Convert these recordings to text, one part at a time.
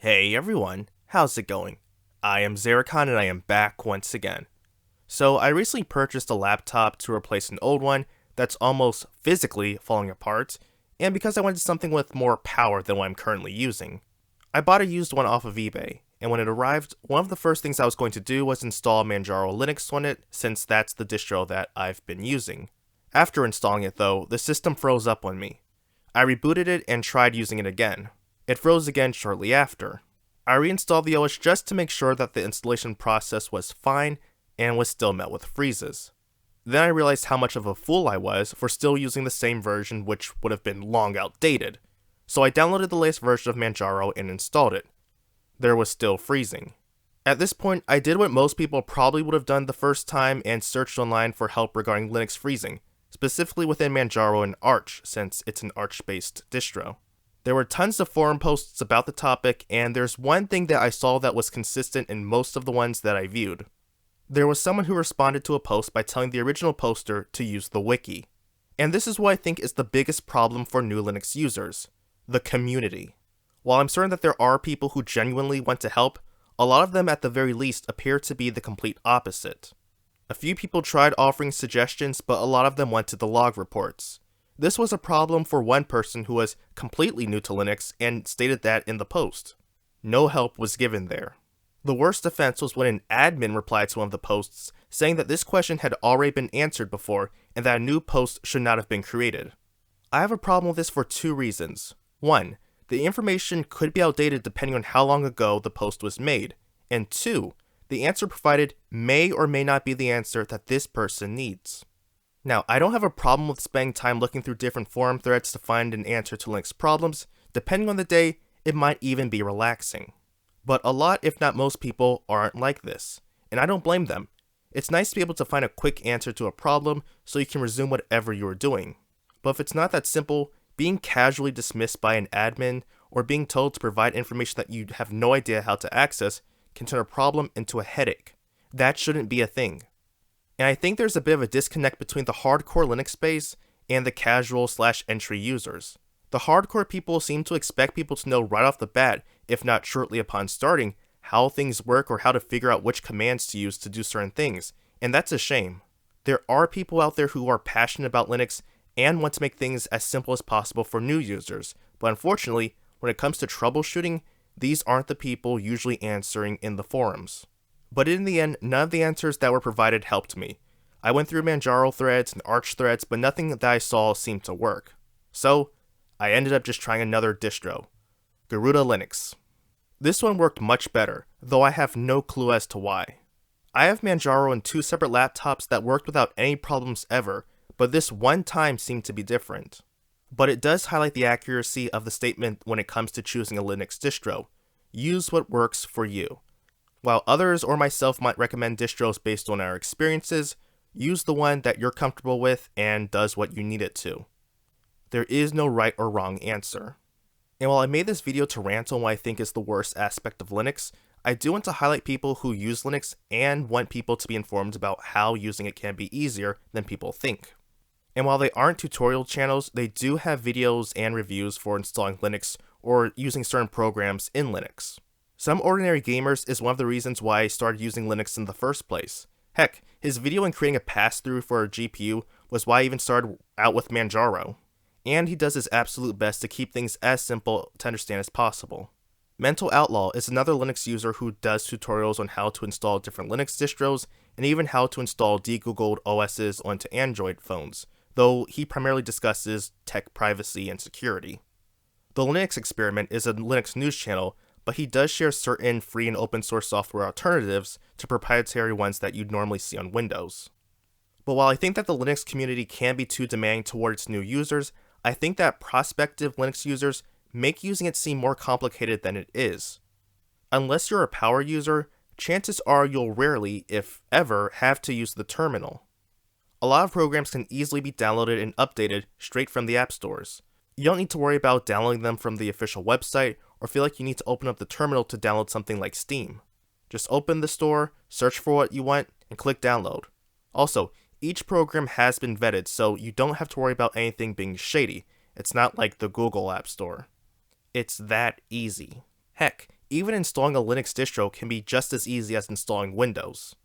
Hey everyone, how's it going? I am Zeracon and I am back once again. So I recently purchased a laptop to replace an old one that's almost physically falling apart, and because I wanted something with more power than what I'm currently using. I bought a used one off of eBay, and when it arrived, one of the first things I was going to do was install Manjaro Linux on it, since that's the distro that I've been using. After installing it though, the system froze up on me. I rebooted it and tried using it again. It froze again shortly after. I reinstalled the OS just to make sure that the installation process was fine and was still met with freezes. Then I realized how much of a fool I was for still using the same version, which would have been long outdated. So I downloaded the latest version of Manjaro and installed it. There was still freezing. At this point, I did what most people probably would have done the first time and searched online for help regarding Linux freezing, specifically within Manjaro and Arch, since it's an Arch-based distro. There were tons of forum posts about the topic, and there's one thing that I saw that was consistent in most of the ones that I viewed. There was someone who responded to a post by telling the original poster to use the wiki. And this is what I think is the biggest problem for new Linux users: the community. While I'm certain that there are people who genuinely want to help, a lot of them at the very least appear to be the complete opposite. A few people tried offering suggestions, but a lot of them went to the log reports. This was a problem for one person who was completely new to Linux and stated that in the post. No help was given there. The worst offense was when an admin replied to one of the posts saying that this question had already been answered before and that a new post should not have been created. I have a problem with this for two reasons. One, the information could be outdated depending on how long ago the post was made. And two, the answer provided may or may not be the answer that this person needs. Now, I don't have a problem with spending time looking through different forum threads to find an answer to Linux problems. Depending on the day, it might even be relaxing. But a lot, if not most people, aren't like this, and I don't blame them. It's nice to be able to find a quick answer to a problem so you can resume whatever you are doing. But if it's not that simple, being casually dismissed by an admin or being told to provide information that you have no idea how to access can turn a problem into a headache. That shouldn't be a thing. And I think there's a bit of a disconnect between the hardcore Linux space and the casual/entry users. The hardcore people seem to expect people to know right off the bat, if not shortly upon starting, how things work or how to figure out which commands to use to do certain things, and that's a shame. There are people out there who are passionate about Linux and want to make things as simple as possible for new users, but unfortunately, when it comes to troubleshooting, these aren't the people usually answering in the forums. But in the end, none of the answers that were provided helped me. I went through Manjaro threads and Arch threads, but nothing that I saw seemed to work. So, I ended up just trying another distro, Garuda Linux. This one worked much better, though I have no clue as to why. I have Manjaro on two separate laptops that worked without any problems ever, but this one time seemed to be different. But it does highlight the accuracy of the statement when it comes to choosing a Linux distro. Use what works for you. While others or myself might recommend distros based on our experiences, use the one that you're comfortable with and does what you need it to. There is no right or wrong answer. And while I made this video to rant on what I think is the worst aspect of Linux, I do want to highlight people who use Linux and want people to be informed about how using it can be easier than people think. And while they aren't tutorial channels, they do have videos and reviews for installing Linux or using certain programs in Linux. Some Ordinary Gamers is one of the reasons why I started using Linux in the first place. Heck, his video on creating a pass-through for a GPU was why I even started out with Manjaro. And he does his absolute best to keep things as simple to understand as possible. Mental Outlaw is another Linux user who does tutorials on how to install different Linux distros and even how to install degoogled OSs onto Android phones, though he primarily discusses tech privacy and security. The Linux Experiment is a Linux news channel, but he does share certain free and open source software alternatives to proprietary ones that you'd normally see on Windows. But while I think that the Linux community can be too demanding towards new users, I think that prospective Linux users make using it seem more complicated than it is. Unless you're a power user, chances are you'll rarely, if ever, have to use the terminal. A lot of programs can easily be downloaded and updated straight from the app stores. You don't need to worry about downloading them from the official website or feel like you need to open up the terminal to download something like Steam. Just open the store, search for what you want, and click download. Also, each program has been vetted, so you don't have to worry about anything being shady. It's not like the Google App Store. It's that easy. Heck, Even installing a Linux distro can be just as easy as installing Windows.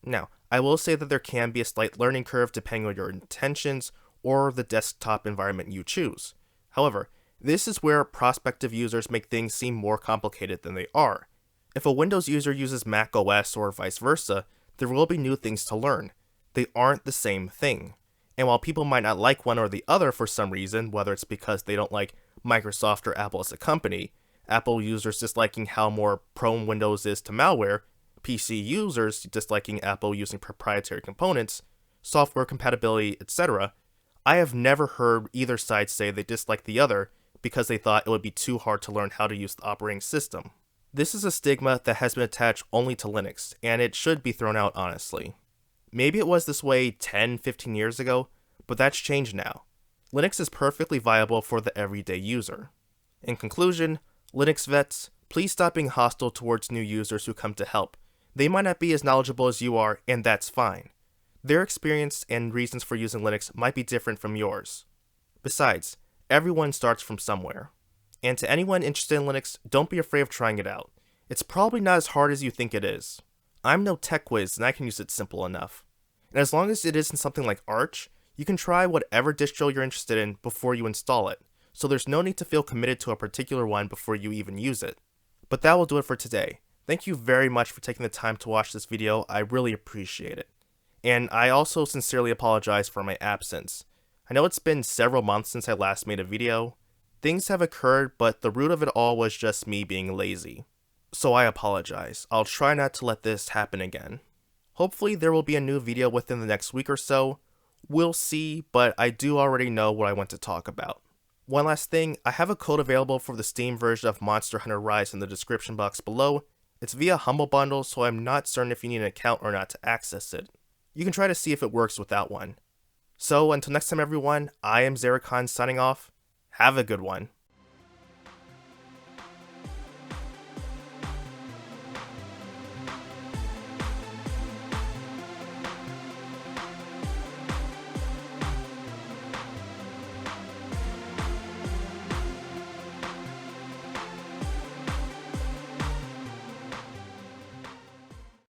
Now, I will say that there can be a slight learning curve depending on your intentions or the desktop environment you choose. However, this is where prospective users make things seem more complicated than they are. If a Windows user uses Mac OS or vice versa, there will be new things to learn. They aren't the same thing. And while people might not like one or the other for some reason, whether it's because they don't like Microsoft or Apple as a company, Apple users disliking how more prone Windows is to malware, PC users disliking Apple using proprietary components, software compatibility, etc., I have never heard either side say they dislike the other because they thought it would be too hard to learn how to use the operating system. This is a stigma that has been attached only to Linux, and it should be thrown out honestly. Maybe it was this way 10, 15 years ago, but that's changed now. Linux is perfectly viable for the everyday user. In conclusion, Linux vets, please stop being hostile towards new users who come to help. They might not be as knowledgeable as you are, and that's fine. Their experience and reasons for using Linux might be different from yours. Besides, everyone starts from somewhere. And to anyone interested in Linux, don't be afraid of trying it out. It's probably not as hard as you think it is. I'm no tech whiz and I can use it simple enough. And as long as it isn't something like Arch, you can try whatever distro you're interested in before you install it, so there's no need to feel committed to a particular one before you even use it. But that will do it for today. Thank you very much for taking the time to watch this video, I really appreciate it. And I also sincerely apologize for my absence. I know it's been several months since I last made a video. Things have occurred, but the root of it all was just me being lazy. So I apologize. I'll try not to let this happen again. Hopefully there will be a new video within the next week or so. We'll see, but I do already know what I want to talk about. One last thing, I have a code available for the Steam version of Monster Hunter Rise in the description box below. It's via Humble Bundle, so I'm not certain if you need an account or not to access it. You can try to see if it works without one. So until next time everyone, I am Zeracon signing off. Have a good one.